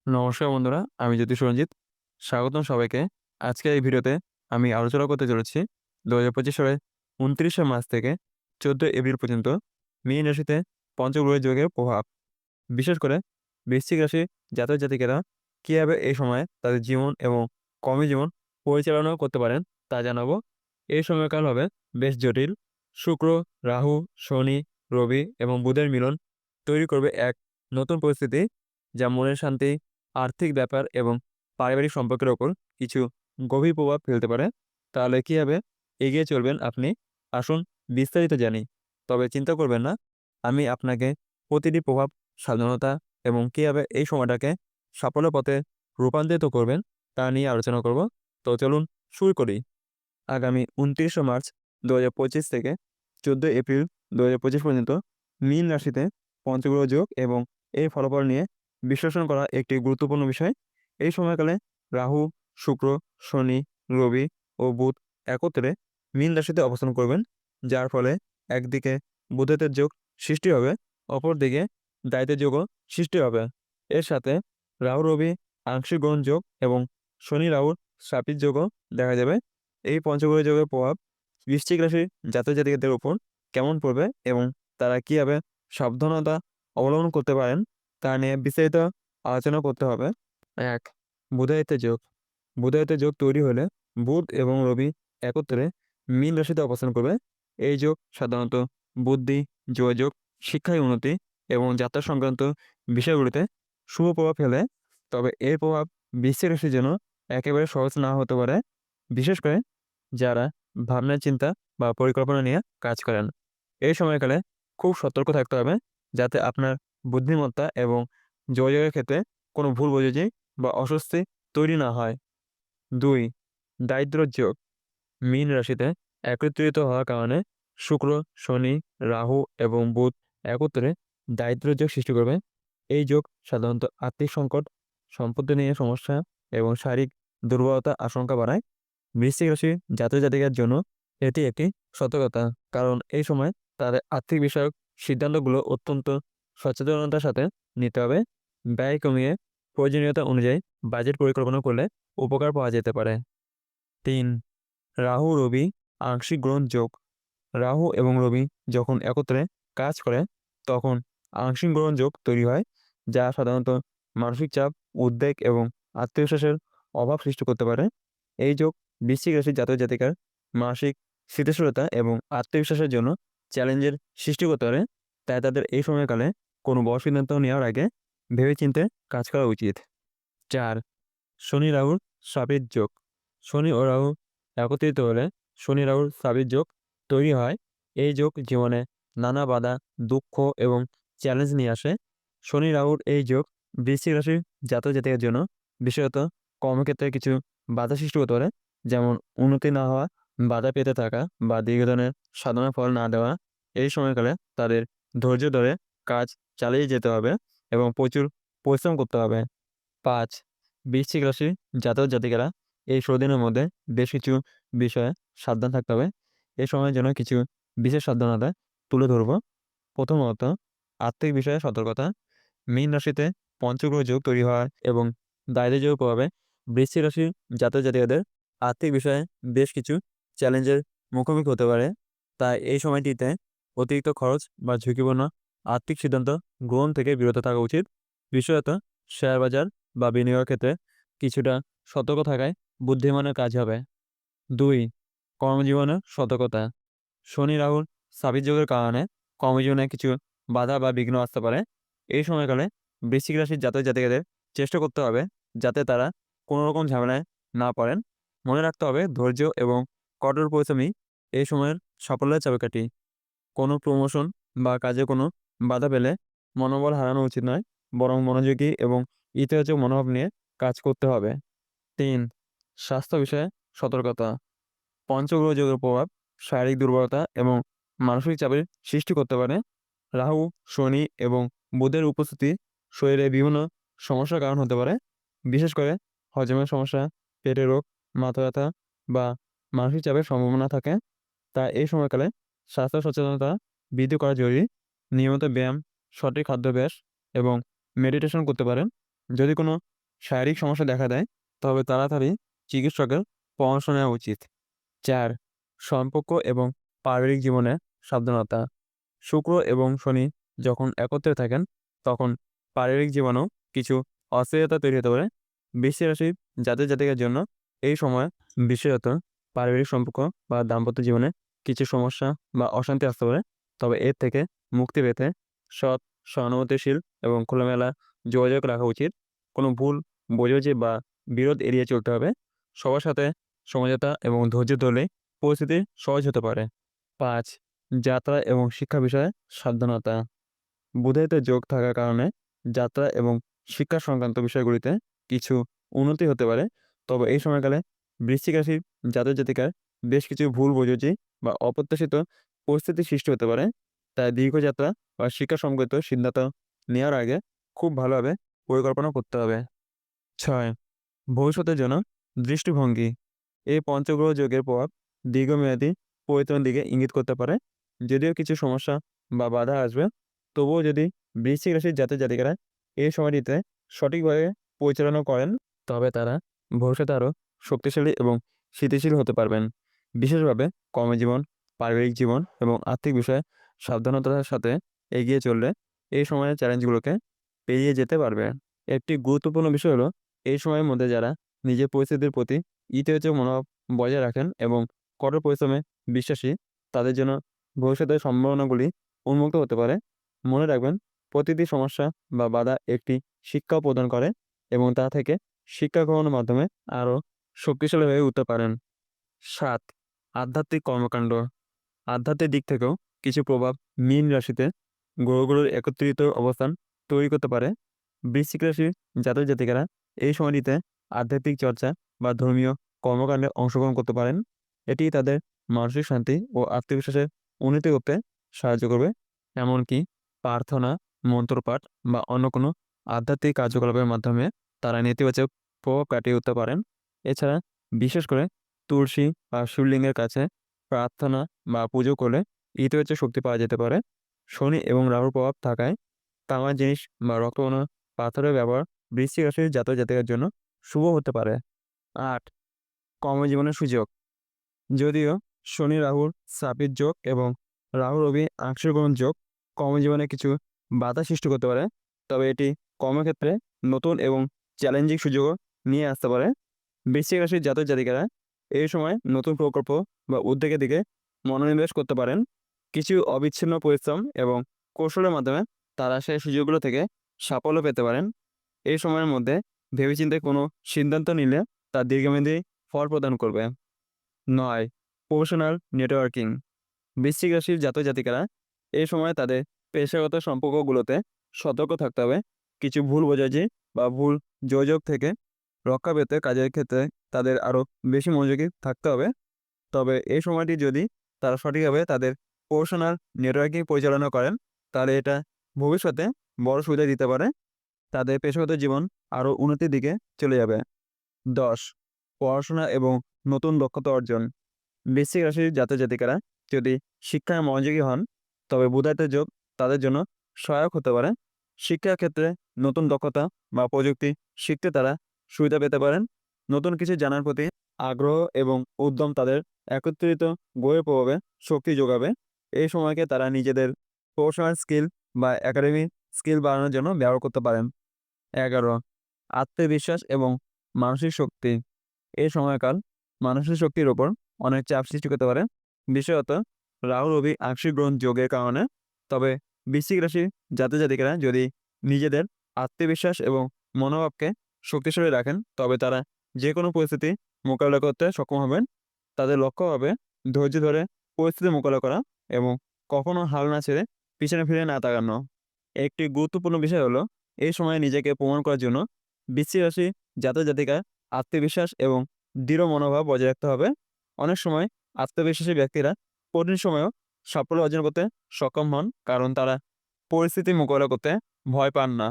নমস্কার বন্ধুরা, আমি জ্যোতিষ রঞ্জিত। স্বাগতম সবাইকে। আজকের এই ভিডিওতে আমি আলোচনা করতে চলেছি ২০২৫ সালের ২৯শে মার্চ থেকে ১৪ এপ্রিল পর্যন্ত মীন রাশিতে পঞ্চগ্রহ যোগের প্রভাব। বিশেষ করে বৃশ্চিক রাশি জাতক-জাতিকারা কিভাবে এই সময়ে তাদের জীবন এবং কর্মজীবন পরিচালনা করতে পারেন তা জানাবো। এই সময়কাল হবে বেশ জটিল। শুক্র, রাহু, শনি, রবি এবং বুধের মিলন তৈরি করবে এক নতুন পরিস্থিতি, যা মনের শান্তি, আর্থিক ব্যাপার এবং পারিবারিক সম্পর্কের ওপর কিছু গভীর প্রভাব ফেলতে পারে। তাহলে কিভাবে এগিয়ে চলবেন আপনি? আসুন বিস্তারিত জানি। তবে চিন্তা করবেন না, আমি আপনাকে প্রতিটি প্রভাব, সাবধানতা এবং কিভাবে এই সময়টাকে সাফল্যের পথে রূপান্তরিত করবেন তা নিয়ে আলোচনা করব। তো চলুন শুরু করি। আগামী ২৯শে মার্চ ২০২৫ থেকে ১৪ এপ্রিল ২০২৫ পর্যন্ত মীন রাশিতে পঞ্চগ্রহ যোগ এবং এর ফলাফল নিয়ে বিশ্লেষণ করা একটি গুরুত্বপূর্ণ বিষয়। এই সময়কালে রাহু, শুক্র, শনি, রবি ও বুধ একত্রে মীন রাশিতে অবস্থান করবেন, যার ফলে একদিকে বুধের যোগ সৃষ্টি হবে, অপরদিকে দায়িত্বের যোগও সৃষ্টি হবে। এর সাথে রাহু রবি আংশিক গ্রহণ যোগ এবং শনি রাহুর সাপির যোগও দেখা যাবে। এই পঞ্চগ্রহ যোগের প্রভাব বৃশ্চিক রাশির জাতক-জাতিকাদের উপর কেমন পড়বে এবং তারা কিভাবে সাবধানতা অবলম্বন করতে পারেন তা নিয়ে বিস্তারিত আলোচনা করতে হবে। ১. বুধায়িত্বের যোগ। বুধায়িত্বের যোগ তৈরি হলে বুধ এবং রবি একত্রে মীন রাশিতে অবস্থান করবে। এই যোগ সাধারণত বুদ্ধি, যোগাযোগ, শিক্ষায় উন্নতি এবং যাত্রা সংক্রান্ত বিষয়গুলিতে শুভ প্রভাব ফেলে। তবে এর প্রভাব বৃশ্চিক রাশির জন্য একেবারে সহজ না হতে পারে, বিশেষ করে যারা ভাবনা চিন্তা বা পরিকল্পনা নিয়ে কাজ করেন। এই সময়কালে খুব সতর্ক থাকতে হবে যাতে আপনার বুদ্ধিমত্তা এবং যোগাযোগের ক্ষেত্রে কোনো ভুল বোঝাবুঝি বা অস্বস্তি তৈরি না হয়। ২. দারিদ্র্যের যোগ। মীন রাশিতে একত্রিত হওয়ার কারণে শুক্র, শনি, রাহু এবং বুধ একত্রে দারিদ্র্যের যোগ সৃষ্টি করবে। এই যোগ সাধারণত আর্থিক সংকট, সম্পত্তি নিয়ে সমস্যা এবং শারীরিক দুর্বলতার আশঙ্কা বাড়ায়। বৃশ্চিক রাশির জাতক-জাতিকার জন্য এটি একটি সতর্কতা। কারণ এই সময় তাদের আর্থিক বিষয়ক সিদ্ধান্তগুলো অত্যন্ত সচেতনতার সাথে নিতে হবে। ব্যয় কমিয়ে প্রয়োজনীয়তা অনুযায়ী বাজেট পরিকল্পনা করলে উপকার পাওয়া যেতে পারে। ৩. রাহু রবি আংশিক গ্রহণ যোগ। রাহু এবং রবি যখন একত্রে কাজ করে তখন আংশিক গ্রহণ যোগ তৈরি হয়, যা সাধারণত মানসিক চাপ, উদ্বেগ এবং আত্মবিশ্বাসের অভাব সৃষ্টি করতে পারে। এই যোগ বৃশ্চিক রাশির জাতক জাতিকার মানসিক স্থিতিশীলতা এবং আত্মবিশ্বাসের জন্য চ্যালেঞ্জের সৃষ্টি করতে পারে। তাই তাদের এই সময়কালে কোনো বড় সিদ্ধান্ত নেওয়ার আগে ভেবেচিন্তে কাজ করা উচিত। ৪. শনি রাহুর সাপের যোগ। শনি ও রাহু একত্রিত হলে শনি রাহুর সাবের যোগ তৈরি হয়। এই যোগ জীবনে নানা বাধা, দুঃখ এবং চ্যালেঞ্জ নিয়ে আসে। শনি রাহুর এই যোগ বৃশ্চিক রাশির জাতক জাতিকার জন্য বিশেষত কর্মক্ষেত্রে কিছু বাধা সৃষ্টি করতে পারে, যেমন উন্নতি না হওয়া, বাধা পেতে থাকা বা দীর্ঘদিনের সাধনার ফল না দেওয়া। এই সময়কালে তাদের ধৈর্য ধরে কাজ চালিয়ে যেতে হবে এবং প্রচুর পরিশ্রম করতে হবে। ৫. বৃশ্চিক রাশির জাতক জাতিকারা এই ১৬ দিনের মধ্যে বেশ কিছু বিষয়ে সাবধান থাকতে হবে। এ সময়ের জন্য কিছু বিশেষ সাবধানতা তুলে ধরব। প্রথমত, আর্থিক বিষয়ে সতর্কতা। মীন রাশিতে পঞ্চগ্রহ যোগ তৈরি হয় এবং দারিদ্র্য যোগের প্রভাবে বৃশ্চিক রাশির জাতক জাতিকাদের আর্থিক বিষয়ে বেশ কিছু চ্যালেঞ্জের মুখোমুখি হতে পারে। তাই এই সময়টিতে অতিরিক্ত খরচ বা ঝুঁকিপূর্ণ আর্থিক সিদ্ধান্ত গ্রহণ থেকে বিরত থাকা উচিত। বিশেষত শেয়ার বাজার বা বিনিয়োগের ক্ষেত্রে কিছুটা সতর্ক থাকায় বুদ্ধিমানের কাজ হবে। ২. কর্মজীবনে সতর্কতা। শনি রাহুর সাবির যোগের কারণে কর্মজীবনে কিছু বাধা বা বিঘ্ন আসতে পারে। এই সময়কালে বৃশ্চিক রাশির জাতক জাতিকাদের চেষ্টা করতে হবে যাতে তারা কোনো রকম ঝামেলায় না পড়েন। মনে রাখতে হবে ধৈর্য এবং কঠোর পরিশ্রমই এই সময়ের সাফল্যের চাবিকাঠি। কোনো প্রমোশন বা কাজে কোনো বাধা পেলে মনোবল হারানো উচিত নয়, বরং মনোযোগী এবং ইতিবাচক মনোভাব নিয়ে কাজ করতে হবে। ৩. স্বাস্থ্য বিষয়ে সতর্কতা। পঞ্চগ্রহ যোগের প্রভাব শারীরিক দুর্বলতা এবং মানসিক চাপের সৃষ্টি করতে পারে। রাহু, শনি এবং বুধের উপস্থিতি শরীরে বিভিন্ন সমস্যার কারণ হতে পারে, বিশেষ করে হজমের সমস্যা, পেটের রোগ, মাথা ব্যথা বা মানসিক চাপের সম্ভাবনা থাকে। তাই এই সময়কালে স্বাস্থ্য সচেতনতা বৃদ্ধি করা জরুরি। নিয়মিত ব্যায়াম, সঠিক খাদ্যাভ্যাস এবং মেডিটেশন করতে পারেন। যদি কোনো শারীরিক সমস্যা দেখা দেয়, তবে তাড়াতাড়ি চিকিৎসকের পরামর্শ নেওয়া উচিত। ৪. সম্পর্ক এবং পারিবারিক জীবনে সাবধানতা। শুক্র এবং শনি যখন একত্রে থাকেন, তখন পারিবারিক জীবনেও কিছু অস্থিরতা তৈরি হতে পারে। বৃশ্চিক রাশির জাতক-জাতিকার জন্য এই সময় বিশেষত পারিবারিক সম্পর্ক বা দাম্পত্য জীবনে কিছু সমস্যা বা অশান্তি আসতে পারে। তবে এর থেকে মুক্তি পেতে সৎ, সহানুভূতিশীল এবং খোলামেলা যোগাযোগ রাখা উচিত। কোনো ভুল বোঝাবুঝি বা বিরোধ এড়িয়ে চলতে হবে। সবার সাথে সমঝোতা এবং ধৈর্য ধরলে পরিস্থিতি সহজ হতে পারে। ৫. যাত্রা এবং শিক্ষা বিষয়ে সাবধানতা। বুধায়িত যোগ থাকার কারণে যাত্রা এবং শিক্ষা সংক্রান্ত বিষয়গুলিতে কিছু উন্নতি হতে পারে। তবে এই সময়কালে বৃশ্চিক রাশির জাতক-জাতিকার বেশ কিছু ভুল বোঝাবুঝি বা অপ্রত্যাশিত পরিস্থিতি সৃষ্টি হতে পারে। তাই দীর্ঘযাত্রা বা শিক্ষা সংক্রান্ত সিদ্ধান্ত নেওয়ার আগে খুব ভালোভাবে পরিকল্পনা করতে হবে। ৬. ভবিষ্যতের জন্য দৃষ্টিভঙ্গি। এই পঞ্চগ্রহ যোগের প্রভাব দীর্ঘমেয়াদী পরিবর্তনের দিকে ইঙ্গিত করতে পারে। যদিও কিছু সমস্যা বা বাধা আসবে, তবুও যদি বৃশ্চিক রাশির জাতক-জাতিকারা এই সময়টিতে সঠিকভাবে পরিচালনা করেন, তবে তারা ভবিষ্যতে আরও শক্তিশালী এবং স্থিতিশীল হতে পারবেন। বিশেষভাবে কর্মজীবন, পারিবারিক জীবন এবং আর্থিক বিষয়ে সাবধানতার সাথে এগিয়ে চললে এই সময়ের চ্যালেঞ্জগুলোকে পেরিয়ে যেতে পারবে। একটি গুরুত্বপূর্ণ বিষয় হলো, এই সময়ের মধ্যে যারা নিজের পরিস্থিতির প্রতি ইতিবাচক মনোভাব বজায় রাখেন এবং কঠোর পরিশ্রমে বিশ্বাসী, তাদের জন্য ভবিষ্যতের সম্ভাবনাগুলি উন্মুক্ত হতে পারে। মনে রাখবেন, প্রতিটি সমস্যা বা বাধা একটি শিক্ষাও প্রদান করে এবং তা থেকে শিক্ষা গ্রহণের মাধ্যমে আরও শক্তিশালী হয়ে উঠতে পারেন। ৭. আধ্যাত্মিক কর্মকাণ্ড। আধ্যাত্মিক দিক থেকেও কিছু প্রভাব মীন রাশিতে গ্রহগুলোর একত্রিত অবস্থান তৈরি করতে পারে। বৃশ্চিক রাশির জাতক জাতিকারা এই সময়টিতে আধ্যাত্মিক চর্চা বা ধর্মীয় কর্মকাণ্ডে অংশগ্রহণ করতে পারেন। এটি তাদের মানসিক শান্তি ও আত্মবিশ্বাসের উন্নতি করতে সাহায্য করবে। এমনকি প্রার্থনা, মন্ত্রপাঠ বা অন্য কোনো আধ্যাত্মিক কার্যকলাপের মাধ্যমে তারা নেতিবাচক প্রভাব কাটিয়ে উঠতে পারেন। এছাড়া বিশেষ করে তুলসী বা শিবলিঙ্গের কাছে প্রার্থনা বা পুজো করলে ইতিবাচক শক্তি পাওয়া যেতে পারে। শনি এবং রাহুর প্রভাব থাকায় তামার জিনিস বা রক্তবর্ণ পাথরের ব্যবহার বৃশ্চিক রাশির জাতক জাতিকার জন্য শুভ হতে পারে। ৮. কর্মজীবনের সুযোগ। যদিও শনি রাহুর শ্রাপিত যোগ এবং রাহু রবি আংশিকগ্রহণ যোগ কর্মজীবনে কিছু বাধা সৃষ্টি করতে পারে, তবে এটি কর্মক্ষেত্রে নতুন এবং চ্যালেঞ্জিং সুযোগও নিয়ে আসতে পারে। বৃশ্চিক রাশির জাতক জাতিকারা এই সময় নতুন প্রকল্প বা উদ্যোগের দিকে মনোনিবেশ করতে পারেন। কিছু অবিচ্ছিন্ন পরিশ্রম এবং কৌশলের মাধ্যমে তারা সেই সুযোগগুলো থেকে সাফল্য পেতে পারেন। এই সময়ের মধ্যে ভেবেচিন্তে কোনো সিদ্ধান্ত নিলে তা দীর্ঘমেয়াদী ফল প্রদান করবে। ৯. Professional networking. বৃশ্চিক রাশির জাতক জাতিকারা এই সময় তাদের পেশাগত সম্পর্কগুলোতে সতর্ক থাকতে হবে। কিছু ভুল বোঝাবুঝি বা ভুল যোগাযোগ থেকে রক্ষা পেতে কাজের ক্ষেত্রে তাদের আরও বেশি মনোযোগী থাকতে হবে। তবে এই সময়টি যদি তারা সঠিকভাবে তাদের প্রফেশনাল নেটওয়ার্কিং পরিচালনা করেন, তাহলে এটা ভবিষ্যতে বড় সুবিধা দিতে পারে। তাদের পেশাগত জীবন আরও উন্নতির দিকে চলে যাবে। ১০. পড়াশোনা এবং নতুন দক্ষতা অর্জন। বৃশ্চিক রাশির জাতক জাতিকারা যদি শিক্ষায় মনোযোগী হন, তবে বুধায়িত যোগ তাদের জন্য সহায়ক হতে পারে। শিক্ষার ক্ষেত্রে নতুন দক্ষতা বা প্রযুক্তি শিখতে তারা সুবিধা পেতে পারেন। নতুন কিছু জানার প্রতি আগ্রহ এবং উদ্যম তাদের একত্রিত বইয়ের প্রভাবে শক্তি যোগাবে। এই সময়কে তারা নিজেদের প্রফেশনাল স্কিল বা একাডেমিক স্কিল বাড়ানোর জন্য ব্যবহার করতে পারেন। ১১. আত্মবিশ্বাস এবং মানসিক শক্তি। এই সময়কাল মানসিক শক্তির ওপর অনেক চাপ সৃষ্টি করতে পারে, বিশেষত রাহু রবি আংশিক গ্রহণ যোগের কারণে। তবে বৃশ্চিক রাশির জাতক জাতিকারা যদি নিজেদের আত্মবিশ্বাস এবং মনোভাবকে শক্তিশালী রাখেন, তবে তারা যে কোনো পরিস্থিতি মোকাবিলা করতে সক্ষম হবেন। তাদের লক্ষ্য হবে ধৈর্য ধরে পরিস্থিতি মোকাবিলা করা এবং কখনো হাল না ছেড়ে পিছনে ফিরে না তাকানো। একটি গুরুত্বপূর্ণ বিষয় হলো, এই সময়ে নিজেকে প্রমাণ করার জন্য বৃশ্চিক রাশি জাতক জাতিকার আত্মবিশ্বাস এবং দৃঢ় মনোভাব বজায় রাখতে হবে। অনেক সময় আত্মবিশ্বাসী ব্যক্তিরা কঠিন সময়েও সাফল্য অর্জন করতে সক্ষম হন, কারণ তারা পরিস্থিতি মোকাবিলা করতে ভয় পান না।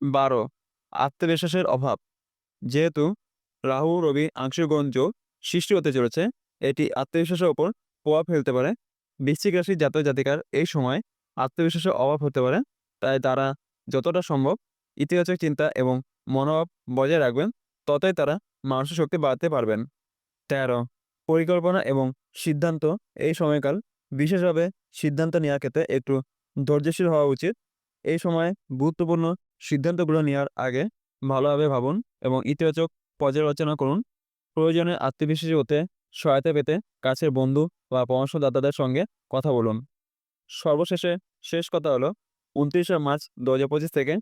১২. আত্মবিশ্বাসের অভাব। যেহেতু রাহু রবি আংশিক গ্রহণ যোগ সৃষ্টি হতে চলেছে, এটি আত্মবিশ্বাসের ওপর প্রভাব ফেলতে পারে। বৃশ্চিক রাশির জাতক জাতিকার এই সময় আত্মবিশ্বাসের অভাব হতে পারে, তাই তারা যতটা সম্ভব ইতিবাচক চিন্তা এবং মনোভাব বজায় রাখবেন, ততই তারা মানসিক শক্তি বাড়াতে পারবেন। ১৩ পরিকল্পনা এবং সিদ্ধান্ত। এই সময়কাল বিশেষভাবে সিদ্ধান্ত নেওয়ার ক্ষেত্রে একটু ধৈর্যশীল হওয়া উচিত। এই সময়ে গুরুত্বপূর্ণ সিদ্ধান্তগুলো নেওয়ার আগে ভালোভাবে ভাবুন এবং ইতিবাচক পর্যালোচনা করুন। প্রয়োজনে আত্মবিশ্বাসী হতে সহায়তা পেতে কাছের বন্ধু বা পরামর্শদাতাদের সঙ্গে কথা বলুন। সর্বশেষে শেষ কথা হলো ২৯শে মার্চ ২০২৫ থেকে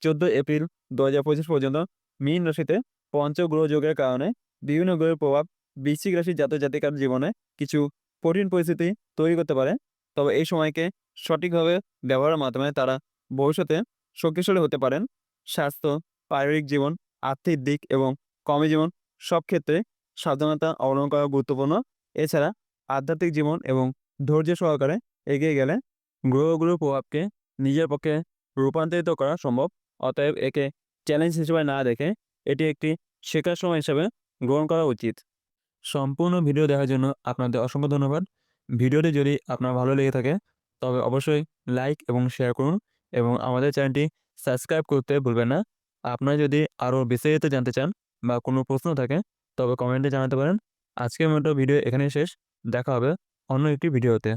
১৪ এপ্রিল ২০২৫ পর্যন্ত মীন রাশিতে পঞ্চগ্রহ যোগের কারণে বিভিন্ন গ্রহের প্রভাব বৃশ্চিক রাশির জাতক-জাতিকার জীবনে কিছু কঠিন পরিস্থিতি তৈরি করতে পারে। তবে এই সময়কে সঠিকভাবে ব্যবহারের মাধ্যমে তারা ভবিষ্যতে শক্তিশালী হতে পারেন। স্বাস্থ্য, পারিবারিক জীবন, আর্থিক দিক এবং কর্মজীবন সব ক্ষেত্রে সাবধানতা অবলম্বন করা গুরুত্বপূর্ণ। এছাড়া আধ্যাত্মিক জীবন এবং ধৈর্য সহকারে এগিয়ে গেলে গ্রহগুলোর প্রভাবকে নিজের পক্ষে রূপান্তরিত করা সম্ভব। অতএব একে চ্যালেঞ্জ হিসেবে না দেখে এটি একটি শেখার সময় হিসেবে গ্রহণ করা উচিত। সম্পূর্ণ ভিডিও দেখার জন্য আপনাদের অসংখ্য ধন্যবাদ। ভিডিওটি যদি আপনার ভালো লেগে থাকে তবে অবশ্যই লাইক এবং শেয়ার করুন এবং আমাদের চ্যানেলটি সাবস্ক্রাইব করতে ভুলবেন না। আপনারা যদি আরও বিস্তারিত জানতে চান বা কোনো প্রশ্ন থাকে তবে কমেন্টে জানাতে পারেন। আজকের মতো ভিডিও এখানেই শেষ। দেখা হবে অন্য একটি ভিডিওতে।